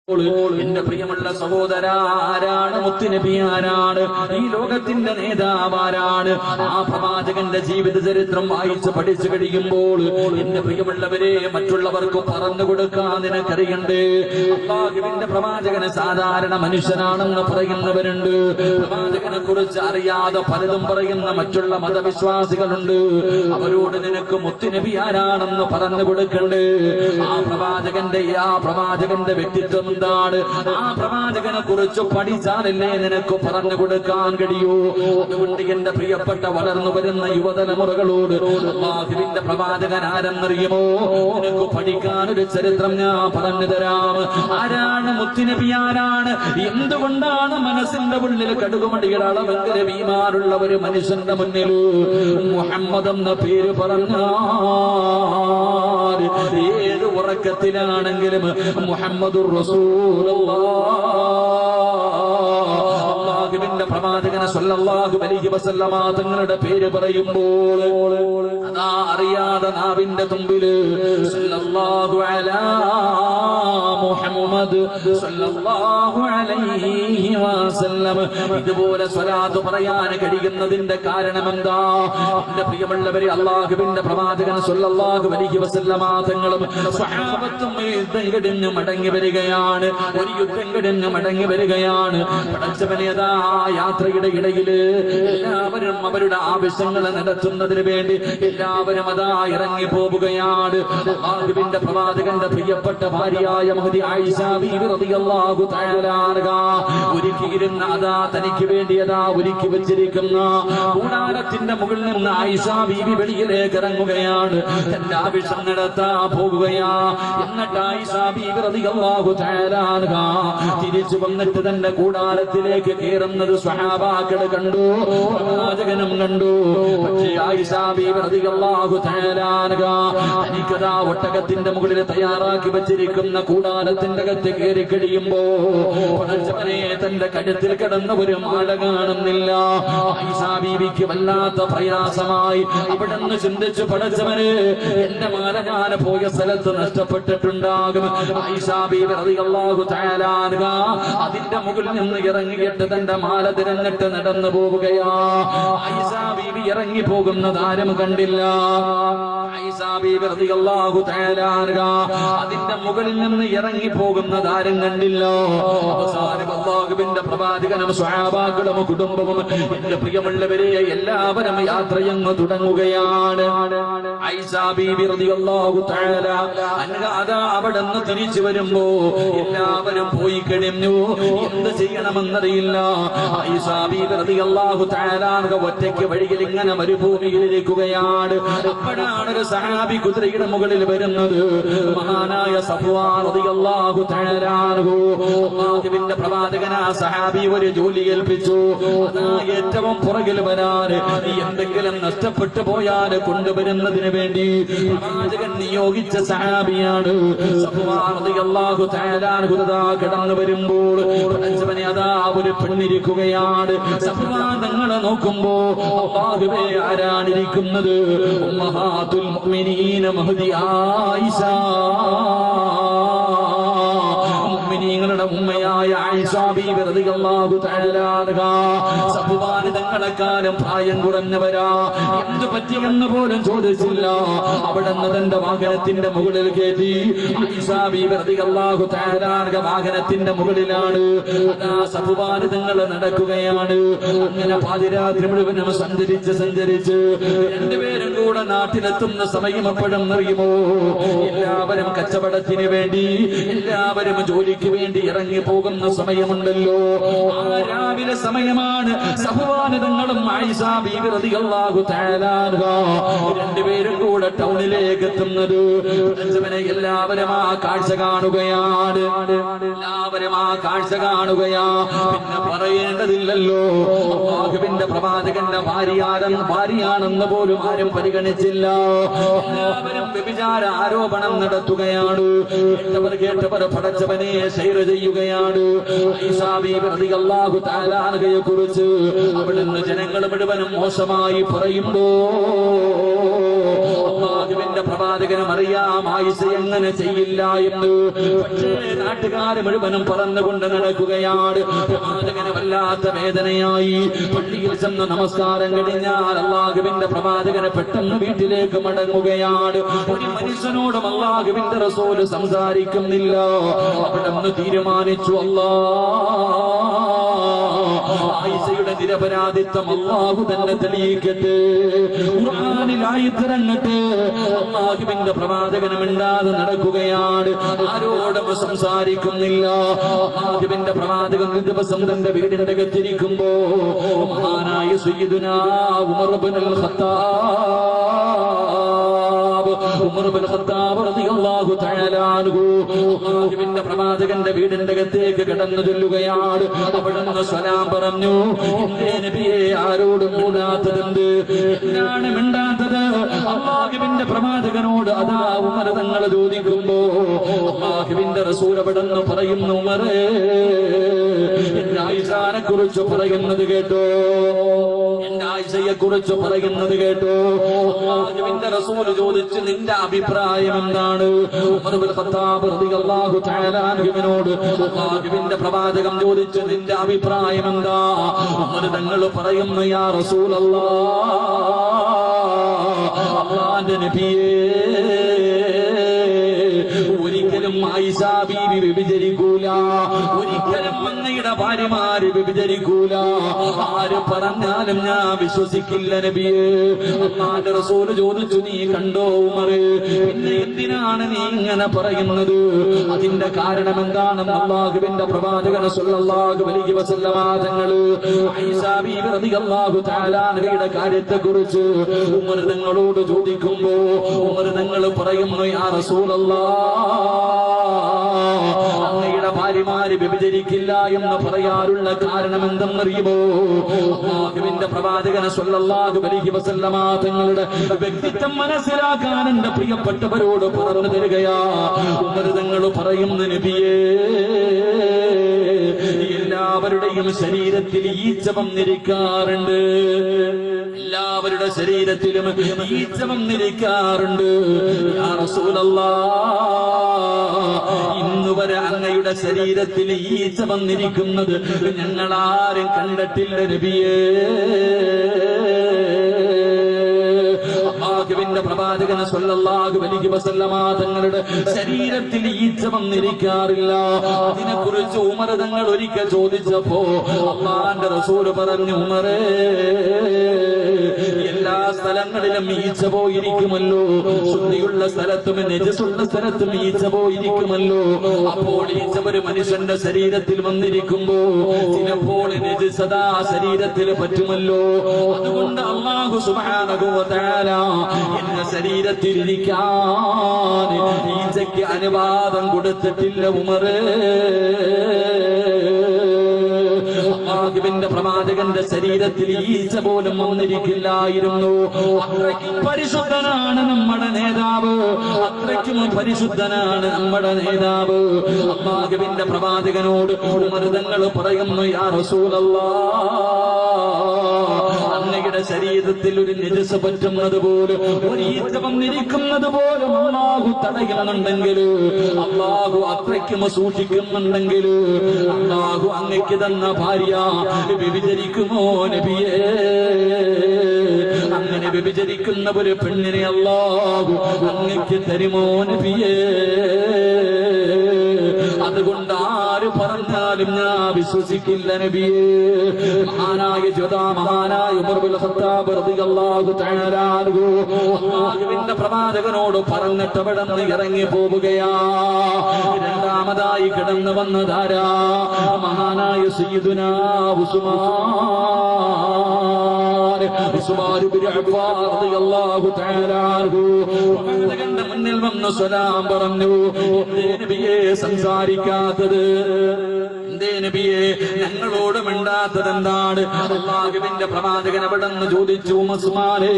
എന്റെ പ്രിയമുള്ള സഹോദര, ആരാണ് മുത്തുനബി? ആരാണ് ഈ ലോകത്തിന്റെ നേതാവാരാണ്? ആ പ്രവാചകന്റെ ജീവിത ചരിത്രം വായിച്ച് പഠിച്ചു കഴിയുമ്പോൾ എന്റെ പ്രിയമുള്ളവരെ, മറ്റുള്ളവർക്ക് പറഞ്ഞു കൊടുക്കാൻ നിനക്കറിയണ്ട്. അല്ലാഹുവിന്റെ പ്രവാചകന് സാധാരണ മനുഷ്യനാണെന്ന് പറയുന്നവരുണ്ട്. പ്രവാചകനെ കുറിച്ച് അറിയാതെ പലതും പറയുന്ന മറ്റുള്ള മതവിശ്വാസികളുണ്ട്. അവരോട് നിനക്ക് മുത്തുനബി ആരാണെന്ന് പറഞ്ഞു കൊടുക്കണ്ട്. ആ പ്രവാചകന്റെ വ്യക്തിത്വം എന്താണ്? ആ പ്രവാചകനെ കുറിച്ച് പഠിച്ചാലല്ലേ നിനക്ക് പറഞ്ഞു കൊടുക്കാൻ കഴിയൂ. അതുകൊണ്ട് എന്റെ പ്രിയപ്പെട്ട വളർന്നു വരുന്ന യുവതലമുറകളോട് അല്ലാഹുവിന്റെ പ്രവാചകൻ ആരെന്നറിയുമോ? നിനക്ക് പഠിക്കാൻ ഒരു ചരിത്രം ഞാൻ പറഞ്ഞു തരാം. ആരാണ് മുത്തുനബി? ആരാണ്? എന്തുകൊണ്ടാണ് മനസ്സിന്റെ ഉള്ളിൽ കടുകുമടിയുടെ അളവെങ്കിലെ വീമാറുള്ള ഒരു മനുഷ്യന്റെ മുന്നിൽ മുഹമ്മദ് എന്ന പേര് പറഞ്ഞാൽ ഏത് ഉറക്കത്തിലാണെങ്കിലും മുഹമ്മദുർ അല്ലാഹുവിന്റെ പ്രവാചകനെ സ്വല്ലല്ലാഹു അലൈഹി വസല്ലമ തങ്ങളുടെ പേര് പറയുമ്പോൾ അതാ അറിയാതെ നാവിന്റെ തുമ്പില് സ്വല്ലല്ലാഹു അലാ മുഹമ്മദ് സ്വല്ലല്ലാഹു അലൈഹി വസല്ലം ഇതുപോലെ സ്വലാത്ത് പറയാൻ കഴിയുന്നതിന്റെ കാരണം എന്താ? എന്റെ പ്രിയമുള്ളവരെ, അല്ലാഹുവിന്റെ പ്രവാചകൻ സ്വല്ലല്ലാഹു അലൈഹി വസല്ലമ തങ്ങളും സ്വഹാബത്തും യുദ്ധം കഴിഞ്ഞ് മടങ്ങി വരികയാണ്. ഒരു യുദ്ധം കഴിഞ്ഞ് മടങ്ങി വരികയാണ്. പടച്ചവനേതാ യാത്രയുടെ ഇടയില് എല്ലാവരും അവരുടെ ആവശ്യങ്ങൾ നടത്തുന്നതിന് വേണ്ടി എല്ലാവരും അതാ ഇറങ്ങി പോവുകയാണ്. അല്ലാഹുവിന്റെ പ്രവാചകന്റെ പ്രിയപ്പെട്ട ഭാര്യയായ മഹദി ആയിഷ ബീവി റളിയല്ലാഹു തആല അൻഹ ഒരുക്കിയിരുന്ന അതാ തനിക്ക് വേണ്ടി അതാ ഒരുക്കി വെച്ചിരിക്കുന്ന കൂടാരത്തിന്റെ മുകളിൽ നിന്ന് ആയിഷ ബീവി വെളിയിലേക്ക് ഇറങ്ങുകയാണ്. തന്റെ ആവശ്യം നടത്താൻ പോകുകയാ. എന്നിട്ട് ആയിഷ ബീവി റളിയല്ലാഹു തആല അൻഹ തിരിച്ചു വന്നിട്ട് തന്റെ കൂടാരത്തിലേക്ക് കയറുന്നത് സ്വഹാബാക്കൾ കണ്ടു, പ്രവാചകനും കണ്ടു. പക്ഷേ ആയിഷ ബീവി റളിയല്ലാഹു തആല അൻഹ തനിക്കതാ ഒട്ടകത്തിന്റെ മുകളിൽ തയ്യാറാക്കി വെച്ചിരിക്കുന്ന കൂടാരത്തിന്റെ അകത്ത് കയറി കഴിയുമ്പോ പടച്ചവനെ തന്റെ കഴുത്തിൽ കിടന്ന ഒരു മാല കാണുന്നില്ല. ആയിഷ ബീവിക്ക് വല്ലാത്ത പ്രയാസമായി. അവിടെ നിന്ന് ചിന്തിച്ചു, പടച്ചവന് എന്റെ മാല ഞാൻ പോയ സ്ഥലത്ത് നഷ്ടപ്പെട്ടിട്ടുണ്ടാകും. ആയിഷ ബീവി റളിയല്ലാഹു തആല അൻഹ അതിന്റെ മുകളിൽ നിന്ന് ഇറങ്ങിയിട്ട് തന്റെ മാല തിരഞ്ഞിട്ട് നടന്നു പോവുകയാ. ആയിഷ ബീവി ഇറങ്ങി പോകുന്നത് ആരും കണ്ടില്ല. ആയിഷ ബീവി റളിയല്ലാഹു തആല അൻഹ അതിന്റെ മുകളിൽ നിന്ന് ഇറങ്ങി പോകുന്നത് ആരും കണ്ടില്ല. അവസാനം അല്ലാഹുവിന്റെ പ്രവാചകനും സ്വഹാബാക്കളും കുടുംബവും എന്റെ പ്രിയമുള്ളവരെ എല്ലാവരും യാത്രയങ്ങ് തുടങ്ങുകയാണ്. ആയിഷ ബീവി റളിയല്ലാഹു തആല അൻഹ അതാ അവിടെ നിന്ന് തിരിച്ചു വരുമ്പോ എല്ലാവരും പോയി കഴിഞ്ഞു. എന്ത് ചെയ്യണമെന്നറിയില്ല. ആയിഷ ബീവി റളിയല്ലാഹു തആല അൻഹ ഒറ്റയ്ക്ക് വഴിയിൽ ഇങ്ങനെ മരുഭൂമിയിലിരിക്കുകയാണ്. അപ്പോഴാണ് ഒരു സഹാബി കുതിരയുടെ മുകളിൽ വരുന്നത്. മഹാനായ സഫ്വാൻ റളിയല്ലാഹു തആല അൻഹു അല്ലാഹുവിന്റെ പ്രവാചകൻ ആ സഹാബി ഒരു ജോലി ഏൽപ്പിച്ചു. അതാ ഏറ്റവും പുറകിൽ വരാൻ, എന്തെങ്കിലും നഷ്ടപ്പെട്ടു പോയാൽ കൊണ്ടുവരുന്നതിന് വേണ്ടി പ്രവാചകൻ നിയോഗിച്ച സഹാബിയാണ് സഫ്വാൻ റളിയല്ലാഹു തആല അൻഹു. കടന്നു വരുമ്പോൾ പടച്ചവനെ അതാ ഒരു പെണ്ണിരിക്കുകയാണ്. സഫ്വാൻ തങ്ങളെ നോക്കുമ്പോ അല്ലാഹുവേ ആരാണിരിക്കുന്നത്? ഉമ്മഹാത്തുൽ മുഅ്മിനീന മഹദി ആയിഷ, മുഅ്മിനീങ്ങളുടെ ഉമ്മയായ ആയിഷ ബീവി റളിയല്ലാഹു തആല അൻഹ. സഫ്വാൻ തങ്ങളെക്കാളും പ്രായം കുറഞ്ഞവരാ. എന്തു പറ്റിയെന്ന് പോലും ചോദിച്ചില്ല. അവിടെ നിന്ന് തന്റെ വാഹനത്തിന്റെ മുകളിൽ കയറ്റി ആയിഷ ബീവി റളിയല്ലാഹു തആല അൻഹ വാഹനത്തിന്റെ മുകളിലാണ്. അതാ സഫ്വാൻ തങ്ങൾ നടക്കുകയാണ്. അങ്ങനെ പാതിരാത്രി മുഴുവനും സഞ്ചരിച്ച് രണ്ടുപേരും കൂടെ നാട്ടിലെത്തുന്ന സമയം എപ്പോഴും അറിയുമോ? എല്ലാവരും കച്ചവടത്തിന് വേണ്ടി, എല്ലാവരും ജോലിക്ക് വേണ്ടി ഇറങ്ങി പോകുന്ന സമയമുണ്ടല്ലോ. ആ രാവിലെ സമയമാണ് സഫ്വാൻ തങ്ങളും ആയിഷ ബീവി റളിയല്ലാഹു തആല അൻഹ രണ്ടുപേരും കൂടെ ടൗണിലേക്ക് എത്തുന്നത്. എല്ലാവരും ആ കാഴ്ച കാണുകയാണ്. എല്ലാവരും ആ കാഴ്ച കാണുകയാ. പിന്നെ പറയേണ്ടതില്ലല്ലോ, അല്ലാഹുവിന്റെ പ്രവാചകന്റെ ഭാര്യയാണെന്ന് പോലും ആരും പരിഗണിച്ചില്ല. എല്ലാവരും വ്യഭിചാര ആരോപണം നടത്തുകയാണ്. കേട്ടവർ പടച്ചവനെ ഷെയർ ചെയ്യുകയാണ്. ആയിഷ ബീവി റളിയല്ലാഹു തആല അൻഹയെ കുറിച്ച് അവിടുന്ന് ജനങ്ങൾ മുഴുവനും മോശമായി പറയുമ്പോ അല്ലാഹുവിന്റെ അള്ളാഹുവിന്റെ പ്രവാചകനും അറിയാം ആയിഷ എങ്ങനെ ചെയ്യില്ല എന്ന്. പക്ഷേ നാട്ടുകാർ മുഴുവനും പറന്നുകൊണ്ട് നടക്കുകയാണ്. പ്രവാചകന് വല്ലാത്ത വേദനയായി. പള്ളിയിൽ ചെന്ന് നമസ്കാരം കഴിഞ്ഞാൽ അള്ളാഹുവിന്റെ പ്രവാചകനെ പെട്ടെന്ന് വീട്ടിലേക്ക് മടങ്ങുകയാണ്. ഒരു മനുഷ്യനോടും അള്ളാഹുവിന്റെ റസൂൽ സംസാരിക്കുന്നില്ല. അവിടെ ഒന്ന് തീരുമാനിച്ചു, ആയിഷയുടെ നിരപരാധിത്വം അള്ളാഹു തന്നെ തെളിയിക്കട്ടെ, ഖുർആനിൽ ആയത്തിറങ്ങട്ടെ. അള്ളാഹുവിന്റെ പ്രവാചകനും മിണ്ടാതെ നടക്കുകയാണ്, ആരോടും സംസാരിക്കുന്നില്ല. അള്ളാഹുവിന്റെ പ്രവാചകൻ ഒരു ദിവസം തന്റെ വീടിന്റെ അകത്തിരിക്കുമ്പോ മഹാനായ സയ്യിദുനാ ഉമർ ഇബ്നുൽ ഖത്താബ് റളിയല്ലാഹു തആല അൻഹു അല്ലാഹുവിന്റെ പ്രവാചകന്റെ വീടിന്റെ അകത്തേക്ക് കടന്നു ചെല്ലുകയാണ്. അവിടുന്ന് സലാം പറഞ്ഞു. എന്റെ നബിയെ ആരോടും മിണ്ടാത്തതെന്ത്? എന്താണ് മിണ്ടാത്തത്? അല്ലാഹുവിന്റെ പ്രവാചകനോട് അതാ ഉമർ തങ്ങൾ ചോദിക്കുമ്പോ അല്ലാഹുവിന്റെ റസൂൽ അവിടുന്ന് പറയുന്നു, ഉമറേ എന്റെ ആയിഷയെ കുറിച്ച് പറയുന്നത് കേട്ടോ, എന്റെ ആയിഷയെ കുറിച്ച് പറയുന്നത് കേട്ടോ. അല്ലാഹുവിന്റെ റസൂൽ ചോദിച്ചു, നിന്റെ അഭിപ്രായം എന്താണ്? ഉമർ ഇബ്നുൽ ഖത്താബ് റളിയല്ലാഹു തആല അൻഹുവിനോട് അല്ലാഹുവിന്റെ പ്രവാചകൻ ചോദിച്ചു, നിന്റെ അഭിപ്രായം എന്താ? ഉമർ തങ്ങൾ പറയുന്നു, യാ റസൂലല്ലാഹ്, അല്ലാഹുവിന്റെ നബിയേ, ഒരിക്കലും ആയിഷ ബീവി വ്യഭിചരിക്കൂല, ഒരിക്കലും അങ്ങയുടെ ഭാര്യമാര് വ്യഭിചരിക്കൂല. ആര് പറഞ്ഞാലും ഞാൻ വിശ്വസിക്കില്ല നബിയേ. അല്ലാഹുവിന്റെ റസൂൽ ചോദിച്ചു, നീ കണ്ടോ ഉമറേ, പിന്നെ എന്തിനാണ് നീ ഇങ്ങനെ പറയുന്നത്? അതിന്റെ കാരണം എന്താണെന്ന് അല്ലാഹുവിന്റെ പ്രവാചകൻ സ്വല്ലല്ലാഹു അലൈഹി വസല്ലമ തങ്ങൾ ആയിഷ ബീവി റളിയല്ലാഹു തആല അൻഹയുടെ കാര്യത്തെക്കുറിച്ച് ഉമർ തങ്ങളോട് ചോദിക്കുമ്പോ ഉമർ തങ്ങൾ പറയുന്നു, യാ റസൂലല്ലാഹ്, അങ്ങയുടെ ഭാര്യമാര് വ്യഭിചരിക്കില്ല എന്ന് പറയാറുള്ള കാരണം എന്തെന്നറിയുമോ? അല്ലാഹുവിന്റെ പ്രവാചകൻ സ്വല്ലല്ലാഹു അലൈഹി വസല്ലമ തങ്ങളുടെ വ്യക്തിത്വം മനസ്സിലാക്കാൻ എന്റെ പ്രിയപ്പെട്ടവരോട് പറഞ്ഞു തരികയാ. ഉമർ തങ്ങൾ പറയുന്ന, നബിയേ, എല്ലാവരുടെയും ശരീരത്തിൽ ഈച്ച വന്നിരിക്കാറുണ്ട്, എല്ലാവരുടെ ശരീരത്തിലും ഈച്ച വന്നിരിക്കാറുണ്ട്. യാ റസൂലല്ലാഹ്, ഇന്നുവരെ അങ്ങയുടെ ശരീരത്തിൽ ഈച്ച വന്നിരിക്കുന്നത് ഞങ്ങളാരും കണ്ടിട്ടില്ല നബിയേ. അല്ലാഹുവിന്റെ പ്രവാചകൻ സ്വല്ലല്ലാഹു അലൈഹി വസല്ലമ തങ്ങളുടെ ശരീരത്തിൽ ഈച്ച വന്നിരിക്കാറില്ല. അതിനെക്കുറിച്ച് ഉമർ തങ്ങൾ ഒരിക്കൽ ചോദിച്ചപ്പോ അല്ലാഹുവിന്റെ റസൂൽ പറഞ്ഞു, ഉമറേ, എല്ലാ സ്ഥലങ്ങളിലും ഈച്ച പോയിരിക്കുമല്ലോ, ശുദ്ധിയുള്ള സ്ഥലത്തും നജസുള്ള സ്ഥലത്തും ഈച്ച പോയിരിക്കുമല്ലോ. അപ്പോൾ ഈച്ച ഒരു മനുഷ്യന്റെ ശരീരത്തിൽ വന്നിരിക്കുമ്പോ ചിലപ്പോൾ നജസത ശരീരത്തിൽ പറ്റുമല്ലോ. അതുകൊണ്ട് അല്ലാഹു സുബ്ഹാനഹു വ തആല എന്റെ ശരീരത്തിൽ ഇരിക്കാൻ ഈച്ചയ്ക്ക് അനുവാദം കൊടുത്തിട്ടില്ല ഉമറേ. അല്ലാഹുവിന്റെ പ്രവാചകന്റെ ശരീരത്തിൽ ഈച്ച പോലും വന്നിരിക്കില്ലായിരുന്നു. അത്രയ്ക്കും പരിശുദ്ധനാണ് നമ്മുടെ നേതാവ്, അത്രയ്ക്കും പരിശുദ്ധനാണ് നമ്മുടെ നേതാവ്. അല്ലാഹുവിന്റെ പ്രവാചകനോട് ഉമർ തങ്ങൾ പറയുന്നു, യാ റസൂലല്ലാഹ്, അങ്ങയുടെ ശരീരത്തിൽ ഒരു നജസ് പറ്റുന്നത് പോലും, ഒരു ഈച്ച വന്നിരിക്കുന്നത് പോലും അല്ലാഹു തടയുന്നുണ്ടെങ്കിൽ, അല്ലാഹു അത്രയ്ക്കും സൂക്ഷിക്കുന്നുണ്ടെങ്കിൽ, അല്ലാഹു അങ്ങയ്ക്ക് തന്ന ഭാര്യ വ്യഭിചരിക്കുമോ നബിയേ? അങ്ങനെ വ്യഭിചരിക്കുന്ന ഒരു പെണ്ണിനെ അല്ലാഹു അങ്ങയ്ക്ക് തരുമോ നബിയേ? അതുകൊണ്ട് ആര് പറഞ്ഞാലും ഞാൻ വിശ്വസിക്കില്ല നബിയേ. മഹാനായ ഉമർ ഇബ്നുൽ ഖത്താബ് റളിയല്ലാഹു തആല അൻഹു അല്ലാഹുവിന്റെ പ്രവാചകനോട് പറഞ്ഞിട്ട് അവിടെ നിന്ന് ഇറങ്ങി പോവുകയാ. രണ്ടാമതായി കിടന്നു വന്നതാരാ? മഹാനായ സയ്യിദുനാ ഉസ്മാൻ ഇബ്നു അഫ്ഫാൻ റളിയല്ലാഹു തആല അൻഹു പ്രവാചകന്റെ മുന്നിൽ വന്ന് സലാം പറഞ്ഞു. നബിയെ സംസാരിക്കാത്തത് എന്തേ നബിയെ? ഞങ്ങളോട് മിണ്ടാത്തത് എന്താണ്? അല്ലാഹുവിന്റെ പ്രവാചകൻ അവിടെ നിന്ന് ചോദിച്ചു, ഉസ്മാനെ,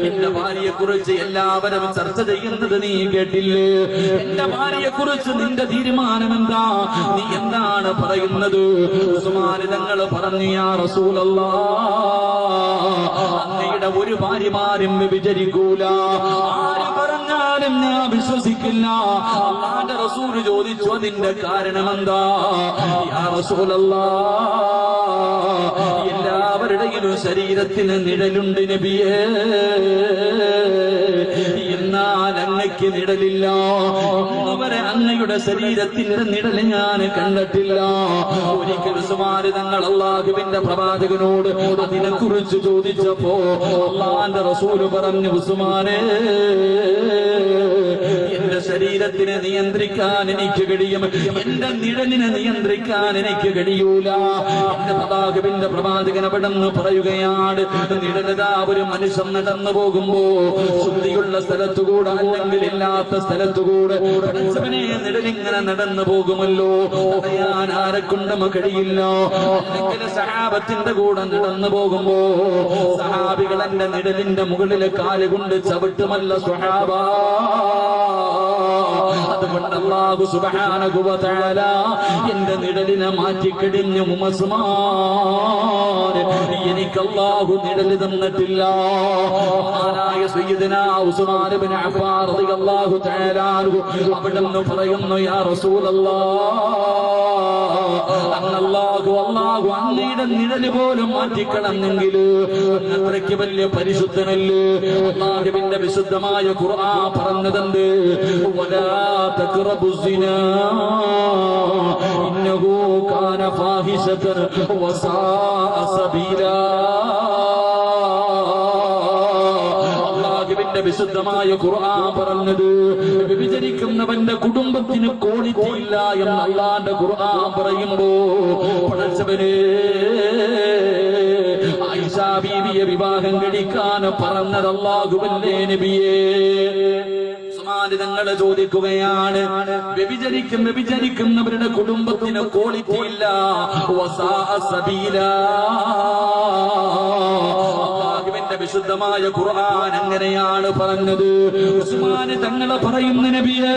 എന്റെ ഭാര്യയെ കുറിച്ച് എല്ലാവരും ചർച്ച ചെയ്യുന്നത് നീ കേട്ടില്ലേ? എന്റെ ഭാര്യയെ കുറിച്ച് നിന്റെ തീരുമാനം എന്താ? നീ എന്താണ് പറയുന്നത്? ഉസ്മാൻ തങ്ങൾ പറഞ്ഞു, യാ റസൂലല്ലാഹ്, അങ്ങയുടെ ഒരു ഭാര്യമാരും വ്യഭിചരിക്കൂല. ആര് പറഞ്ഞാൽ പറഞ്ഞാലും ഞാൻ വിശ്വസിക്കില്ല. അല്ലാഹുവിന്റെ റസൂൽ ചോദിച്ചു, അതിന്റെ കാരണം എന്താ? യാ റസൂലല്ലാഹ്, എല്ലാവരുടെയും ശരീരത്തിന് നിഴലുണ്ട് നബിയേ, എന്നാൽ അങ്ങയ്ക്ക് നിഴലില്ല. ഇന്നുവരെ അങ്ങയുടെ ശരീരത്തിന്റെ നിഴല് ഞാൻ കണ്ടിട്ടില്ല. ഒരിക്കൽ ഉസ്മാൻ തങ്ങൾ അല്ലാഹുവിന്റെ പ്രവാചകനോട് അതിനെക്കുറിച്ച് ചോദിച്ചപ്പോ അല്ലാഹുവിന്റെ റസൂൽ പറഞ്ഞു, ഉസ്മാനേ, എന്റെ ശരീരത്തിനെ നിയന്ത്രിക്കാൻ എനിക്ക് കഴിയും, എന്റെ നിഴലിനെ നിയന്ത്രിക്കാൻ എനിക്ക് കഴിയൂല. എന്റെ അല്ലാഹുവിന്റെ പ്രവാചകൻ അവിടെന്ന് പറയുകയാണ്, നിഴലതാ ഒരു മനുഷ്യൻ നടന്നു പോകുമ്പോ ശുദ്ധിയുള്ള സ്ഥലത്തുകൂടെ അല്ലെങ്കിൽ ഇല്ലാത്ത സ്ഥലത്തുകൂടെ പടച്ചവനെ നിഴലിങ്ങനെ നടന്നു പോകുമല്ലോ, തടയാൻ ആരെക്കൊണ്ടും കഴിയില്ല. അല്ലെങ്കിൽ സഹാബത്തിന്റെ കൂടെ നടന്നു പോകുമ്പോ സഹാബികൾ എന്റെ നിഴലിന്റെ മുകളിലെ കാലുകൊണ്ട് ചവിട്ടുമല്ല സ്വഹാബ. അതുകൊണ്ട് അല്ലാഹു സുബ്ഹാനഹു വ തആല എന്റെ നിഴലിനെ മാറ്റിക്കഴിഞ്ഞു. ഉസ്മാൻ, എനിക്ക് അല്ലാഹു നിഴല് തന്നിട്ടില്ല. മഹാനായ സയ്യിദനാ ഉസ്മാൻ ഇബ്നു അഫ്ഫാൻ റളിയല്ലാഹു തആല അൻഹു അവിടെന്ന് പറയുന്നു, യാ റസൂലല്ലാഹ്, അല്ലാഹു അങ്ങയുടെ നിഴല് പോലും മാറ്റിക്കളഞ്ഞെങ്കിൽ അത്രയ്ക്ക് വലിയ പരിശുദ്ധനല്ലേ. അല്ലാഹുവിന്റെ വിശുദ്ധമായ ഖുർആൻ പറഞ്ഞതുണ്ട്, വലാ തഖറബു സിനാ ഇന്നഹു കാന ഫാഹിശതൻ വസാഅ സബീലാ. അല്ലാഹുവിന്റെ വിശുദ്ധമായ ഖുർആൻ പറഞ്ഞത്, വിചരിക്കുന്നവന്റെ കുടുംബത്തിന് ക്വാളിറ്റി ഇല്ല എന്ന് അല്ലാഹുവിന്റെ ഖുർആൻ പറയുമ്പോ പടച്ചവനെ ആയിഷ ബീവിയെ വിവാഹം കഴിക്കാൻ പറഞ്ഞത് അല്ലാഹുവല്ലേ നബിയേ? തങ്ങളെ ചോദിക്കുകയാണ്, വ്യഭിചരിക്കുന്നവരുടെ കുടുംബത്തിന് ക്വാളിറ്റി ഇല്ല, വസാഅ സബീലാ. അല്ലാഹുവിന്റെ വിശുദ്ധമായ ഖുർആൻ അങ്ങനെയാണ് പറഞ്ഞത്. ഉസ്മാൻ തങ്ങളെ പറയുന്ന നബിയെ,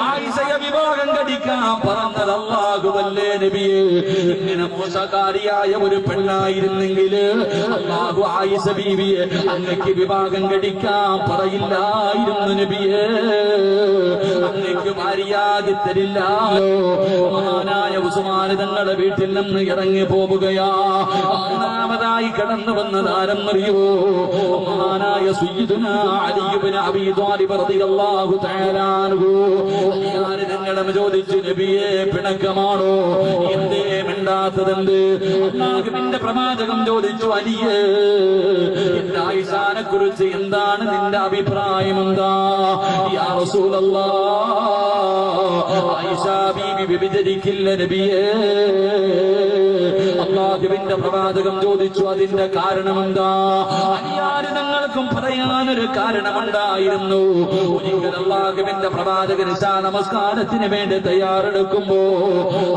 ആയിഷയെ വിവാഹം കഴിക്കാൻ പറഞ്ഞത് അല്ലാഹുവല്ലേ നബിയെ? ഇങ്ങനെ മോശക്കാരിയായ ഒരു പെണ്ണായിരുന്നെങ്കിൽ അല്ലാഹു ആയിഷ ബീവിയെ അങ്ങക്ക് വിവാഹം കഴിക്കാൻ പറയില്ലായിരുന്നു നബിയെ, അങ്ങക്ക് ഭാര്യയാകി തരില്ലാലോ. മഹാനായ ഉസ്മാൻ തങ്ങളുടെ വീട്ടിൽ നിന്ന് ഇറങ്ങി പോവുകയാ. ഒന്നാമതായി കടന്നു വന്നത് ആരെന്നറിയോ? മഹാനായ സയ്യിദുനാ അലി ഇബ്നു അബീ ത്വാലിബ് റളിയല്ലാഹു തആല അൻഹു. തങ്ങളും ചോദിച്ചു, നബിയെ പിണക്കമാണോ? എന്തേ മിണ്ടാത്തതെന്ത്? അല്ലാഹുവിന്റെ പ്രവാചകൻ ചോദിച്ചു, അലിയേ, എന്റെ ആയിഷാനെ കുറിച്ച് എന്താണ് നിന്റെ അഭിപ്രായം? എന്താ? യാ റസൂലല്ലാഹ്, ആയിഷ ബീവി വ്യഭിചരിക്കില്ല നബിയേ. അല്ലാഹുവിന്റെ പ്രവാചകൻ ചോദിച്ചു, അതിന്റെ കാരണം എന്താ? അലിയാര് തങ്ങൾക്കും പറയാനൊരു കാരണമുണ്ടായിരുന്നു. ഒരിക്കൽ അല്ലാഹുവിന്റെ പ്രവാചകൻ ഇശാ നമസ്കാരത്തിന് വേണ്ടി തയ്യാറെടുക്കുമ്പോ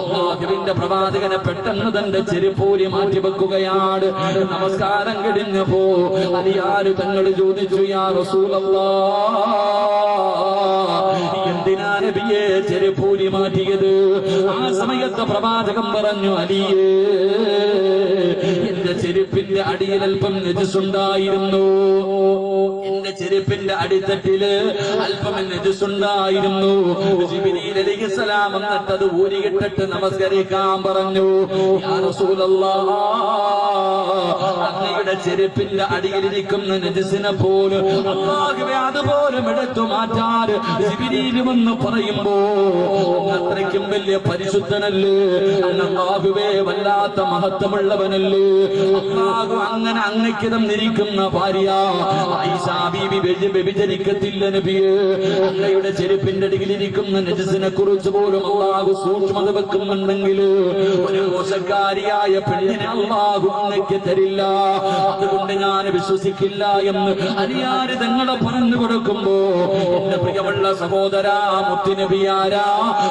അല്ലാഹുവിന്റെ പ്രവാചകനെ പെട്ടെന്ന് തന്റെ ചെരുപ്പൂരി മാറ്റിവെക്കുകയാണ്. നമസ്കാരം കഴിഞ്ഞപ്പോ അലിയാര് തങ്ങൾ ചോദിച്ചു, യാ റസൂലല്ലാഹ്, എന്തിനാ നബിയെ ചെരുപ്പൂരി മാറ്റിയത്? ആ സമയത്ത് പ്രവാചകൻ പറഞ്ഞു, അലിയേ, എന്റെ ചെരുപ്പിന്റെ അടിയിൽ അല്പം നജസുണ്ടായിരുന്നു, എന്റെ ചെരുപ്പിന്റെ അടിത്തട്ടില് അല്പം നജസുണ്ടായിരുന്നു. ജിബ്രീൽ അലൈഹിസ്സലാം എന്നിട്ടത് ഊരിയിട്ടിട്ട് നമസ്കരിക്കാൻ പറഞ്ഞു. യാ റസൂലല്ലാഹ്, അങ്ങയുടെ ചെരുപ്പിന്റെ അടിയിലിരിക്കുന്ന നജസിനെ പോലും അല്ലാഹുവേ അതുപോലും എടുത്തു മാറ്റാൻ ജിബ്രീൽ വന്ന് പറയുമ്പോ അത്രയ്ക്കും വലിയ പരിശുദ്ധനല്ലേ? അല്ലാഹുവേ വല്ലാത്ത മഹത്വമുള്ളവനല്ലേ? അല്ലാഹു അങ്ങനെ അങ്ങയ്ക്ക് തന്നിരിക്കുന്ന ഭാര്യ ആയിഷ ബീവി വ്യഭിചരിക്കത്തില്ല നബിയേ. അങ്ങയുടെ ചെരുപ്പിന്റെ അടിയിലിരിക്കുന്ന നജസിനെ കുറിച്ച് പോലും അല്ലാഹു സൂക്ഷ്മത വെക്കുന്നുണ്ടെങ്കിൽ ഒരു മോശക്കാരിയായ പെണ്ണിനെ അല്ലാഹു അങ്ങയ്ക്ക് തരില്ല. അതുകൊണ്ട് ഞാൻ വിശ്വസിക്കില്ല എന്ന് അലിയാര് തങ്ങളെ പറഞ്ഞു കൊടുക്കുമ്പോ എന്റെ പ്രിയമുള്ള സഹോദരാ, മുത്തുനബിയാരാ,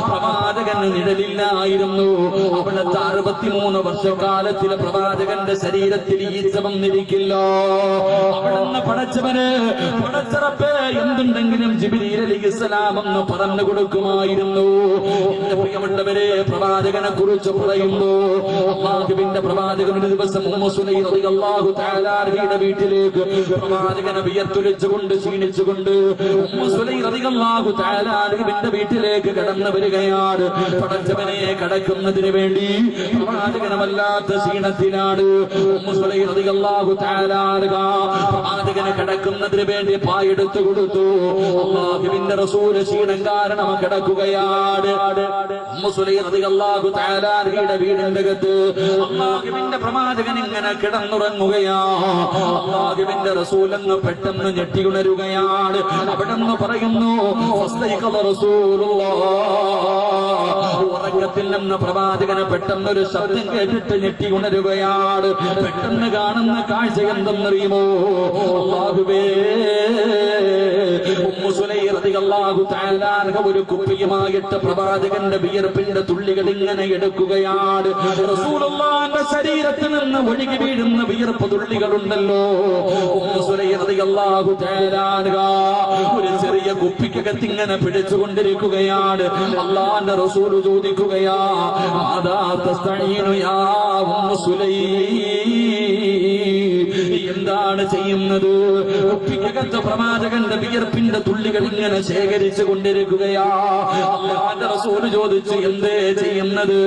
പ്രവാചകന് നിഴലില്ലായിരുന്നു. അവിടുത്തെ 63 വർഷക്കാലത്തിലെ പ്രവാചകന്റെ പ്രവാചകന്റെ ശരീരത്തിൽ ഈച്ച വന്നിരിക്കില്ല. അവിടുന്ന് പടച്ചവന് പടച്ചറപ്പേ എന്തുണ്ടെങ്കിലും ജിബ്രീൽ അലൈഹിസ്സലാം എന്ന് പറഞ്ഞു കൊടുക്കുമായിരുന്നു. എന്റെ പ്രിയമുള്ളവരെ, പ്രവാചകനെ കുറിച്ച് പറയുമ്പോ അല്ലാഹുവിന്റെ പ്രവാചകൻ ഒരു ദിവസം ഉമ്മു സുലൈം റളിയല്ലാഹു തആല അൻഹയുടെ വീട്ടിലേക്ക് പ്രവാചകനെ വിയർത്തൊലിച്ചുകൊണ്ട് ക്ഷീണിച്ചുകൊണ്ട് ഉമ്മു സുലൈം റളിയല്ലാഹു തആല അൻഹയുടെ വീട്ടിലേക്ക് കടന്നു വരികയാണ്. പടച്ചവനെ കടക്കുന്നതിന് വേണ്ടി പ്രവാചകനെ വല്ലാത്ത ക്ഷീണത്തിലാണ്. ഉമ്മു സുലൈം റളിയല്ലാഹു തആല അൻഹ പ്രവാചകനെ കടക്കുന്നതിന് വേണ്ടി പായെടുത്തു കൊടുത്തു. അല്ലാഹുവിന്റെ റസൂൽ ക്ഷീണം കാരണം കിടക്കുകയാണ്. ഉമ്മു സുലൈം റളിയല്ലാഹു തആല അൻഹയുടെ വീടിന്റെ അകത്ത് അല്ലാഹുവിന്റെ പ്രവാചകൻ ഇങ്ങനെ കിടന്നുറങ്ങുകയാ. അല്ലാഹുവിന്റെ റസൂൽ അങ്ങ് പെട്ടെന്ന് ഞെട്ടിയുണരുകയാണ്. അവിടെന്ന് പറയുന്നു, ഉറക്കത്തിൽ നിന്ന് പ്രവാചകന് പെട്ടെന്നൊരു ശബ്ദം കേട്ടിട്ട് ഞെട്ടി ഉണരുകയാണ്. പെട്ടെന്ന് കാണുന്ന കാഴ്ച എന്തെന്നറിയുമോ? അല്ലാഹുവേ, ഉമ്മു സുലൈം റളിയല്ലാഹു തആല അൻഹ ഒരു കുപ്പിയുമായിട്ട് പ്രവാചകന്റെ വിയർപ്പിന്റെ തുള്ളികൾ ഇങ്ങനെ എടുക്കുകയാണ്. റസൂലുള്ളാഹിന്റെ ശരീരത്തിൽ നിന്ന് ഒഴുകി വീഴുന്ന വിയർപ്പ് തുള്ളികളുണ്ടല്ലോ, ഉമ്മു സുലൈം റളിയല്ലാഹു തആല അൻഹ ഒരു ചെറിയ കുപ്പിക്കകത്ത് ഇങ്ങനെ പിടിച്ചുകൊണ്ടിരിക്കുകയാണ്. അല്ലാഹുവിന്റെ റസൂൽ ചോദിക്കുകയാ, മാദാ തസ്തഈനു യാ ഉമ്മു സുലൈം, എന്താണ് ചെയ്യുന്നത്? കുപ്പിക്കകത്ത് പ്രവാചകന്റെ വിയർപ്പിന്റെ തുള്ളികൾ ഇങ്ങനെ ശേഖരിച്ചു കൊണ്ടിരിക്കുകയാ. അല്ലാഹുവിന്റെ റസൂൽ ചോദിച്ചു, എന്തേ ചെയ്യുന്നത്,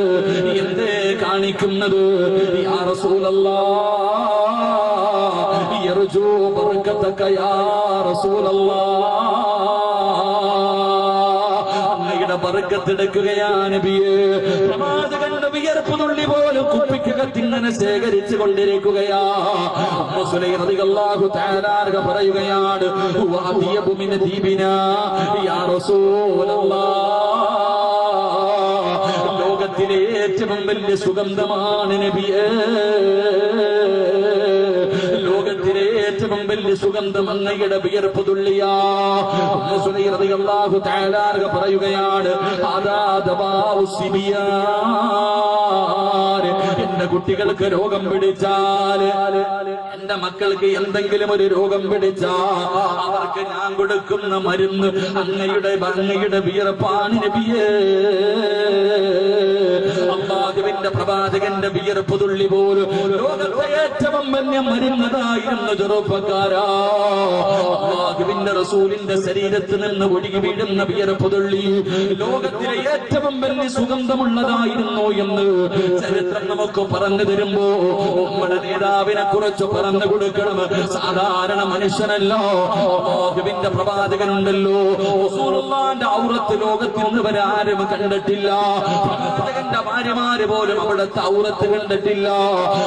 എന്തേ കാണിക്കുന്നത്? യാ റസൂലല്ലാഹ്, യർജൂ ബർക്കതക യാ റസൂലല്ലാഹ്, ബർക്കത്തെടുക്കുകയാണ് നബിയേ. പ്രവാചകന്റെ വിയർപ്പ് തുള്ളി പോലും കുപ്പിക്കകത്ത് ഇങ്ങനെ ശേഖരിച്ചു കൊണ്ടിരിക്കുകയാ. ഉമ്മു സുലൈം റളിയല്ലാഹു തആല അൻഹ പറയുകയാണ്, വഅദിയബു മിൻ ദീബിനാ യാ റസൂലല്ലാഹ്, ലോകത്തിലെ ഏറ്റവും വലിയ സുഗന്ധമാണ് നബിയേ, ലോകത്തിലെ ഏറ്റവും വലിയ സുഗന്ധം അങ്ങയുടെ വിയർപ്പ് തുള്ളിയാ. ഉമ്മു സുലൈം റളിയല്ലാഹു തആല അൻഹ പറയുകയാണ്, അദാ ദവാഉ സിബിയാൻ, എന്റെ കുട്ടികൾക്ക് രോഗം പിടിച്ചാൽ, എന്റെ മക്കൾക്ക് എന്തെങ്കിലും ഒരു രോഗം പിടിച്ചാൽ അവർക്ക് ഞാൻ കൊടുക്കുന്ന മരുന്ന് അങ്ങയുടെ വിയർപ്പാണ് നബിയേ. അല്ലാഹുവിന്റെ പ്രവാചകന്റെ വിയർപ്പ് തുള്ളി പോലും ലോകത്തെ ഏറ്റവും വലിയ മരുന്നതായിരുന്നു ചെറുപ്പക്കാരാ. അല്ലാഹുവിന്റെ റസൂലിന്റെ ശരീരത്തിൽ നിന്ന് ഒഴുകി വീഴുന്ന വിയർപ്പ് തുള്ളി ലോകത്തിലെ ഏറ്റവും വലിയ സുഗന്ധമുള്ളതായിരുന്നു എന്ന് ചരിത്രം നമുക്ക് പറഞ്ഞു തരുമ്പോ നമ്മുടെ നേതാവിനെ കുറിച്ച് പറഞ്ഞു കൊടുക്കണം. സാധാരണ മനുഷ്യനല്ല, അല്ലാഹുവിന്റെ പ്രവാചകനുണ്ടല്ലോ, റസൂലുള്ളാഹിന്റെ ഔറത്ത് ലോകത്തിൽ നിന്ന് വരെ ആരും കണ്ടിട്ടില്ല. പ്രവാചകന്റെ ഭാര്യമാര് പോലും അവിടുത്തെ ഔറത്ത് കണ്ടിട്ടില്ല.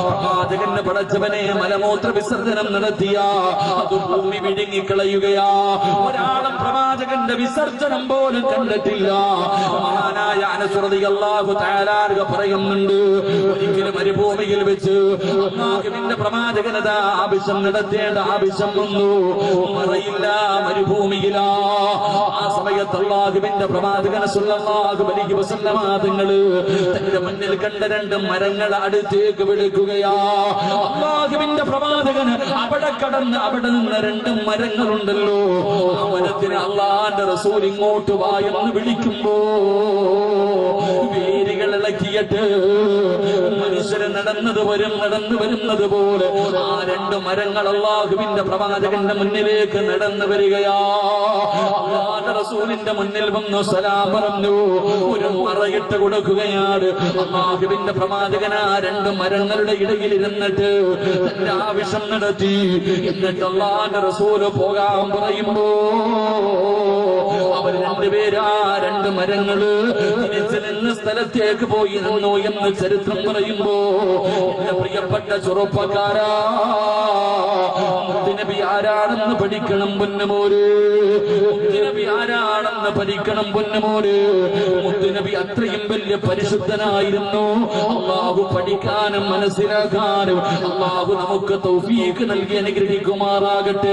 പ്രവാചകന്റെ പടച്ചവനെ മലമൂത്ര വിസർജനം നടത്തിയ അത് ഭൂമി വിഴുങ്ങിക്കളയുകയാ. ഒരാളും പ്രവാചകന്റെ വിസർജനം പോലും കണ്ടിട്ടില്ല. മഹാനായ അനസ് റളിയല്ലാഹു തആല അൻഹു പറയുന്നുണ്ട്, ഒരിക്കലും മരുഭൂമിയിൽ വെച്ച് അല്ലാഹുവിന്റെ പ്രവാചകനതാ ആവശ്യം നടത്തേണ്ട ആവശ്യം വന്നു. മറയില്ല, മരുഭൂമിയിലാ. ആ സമയത്ത് അല്ലാഹുവിന്റെ പ്രവാചകൻ സ്വല്ലല്ലാഹു അലൈഹി വസല്ലമ തങ്ങള് തന്റെ മുന്നിൽ കണ്ട രണ്ട് മരങ്ങൾ അടുത്തേക്ക് വിളിക്കുകയാ. അല്ലാഹുവിന്റെ പ്രവാചകന് അവിടെ കടന്ന് അവിടെ നിന്ന് രണ്ട് മരങ്ങളുണ്ടല്ലോ, ആ മരത്തിന് അല്ലാഹുവിന്റെ റസൂൽ ഇങ്ങോട്ട് വാ എന്ന് വിളിക്കുമ്പോ വേരുകൾ ഇളക്കിയിട്ട് മനുഷ്യര് നടന്നു വരുന്നത് പോലെ ആ രണ്ട് മരങ്ങൾ അല്ലാഹുവിന്റെ പ്രവാചകന്റെ മുന്നിലേക്ക് നടന്നു വരികയാ. അല്ലാഹുവിന്റെ റസൂലിന്റെ മുന്നിൽ വന്നു സലാം പറഞ്ഞു, ഒരു മറയിട്ട് കൊടുക്കുകയാണ്. അല്ലാഹുവിന്റെ പ്രവാചകൻ ആ രണ്ട് മരങ്ങളുടെ ഇടയിൽ ഇരുന്നിട്ട് തന്റെ ആവശ്യം നടത്തി. എന്നിട്ട് അല്ലാഹുവിന്റെ റസൂല് പോകാൻ പറയുമ്പോ അവർ രണ്ടുപേരാ രണ്ട് മരങ്ങള് തിരിച്ചു നിന്ന് സ്ഥലത്തേക്ക് പോയി നിന്നു എന്ന് ചരിത്രം പറയുമ്പോ എന്റെ പ്രിയപ്പെട്ട ചെറുപ്പക്കാരാ, മുത്തുനബി ആരാണെന്ന് പഠിക്കണം പൊന്നുമോര്, മുത്തുനബി ആരാണെന്ന് പഠിക്കണം പൊന്നുമോര്. മുത്തുനബി അത്രയും വലിയ പരിശുദ്ധനായിരുന്നു. അല്ലാഹു പഠിക്കാനും മനസ്സിലാക്കാനും അല്ലാഹു നമുക്ക് തൗഫീഖ് നൽകി അനുഗ്രഹിക്കുമാറാകട്ടെ.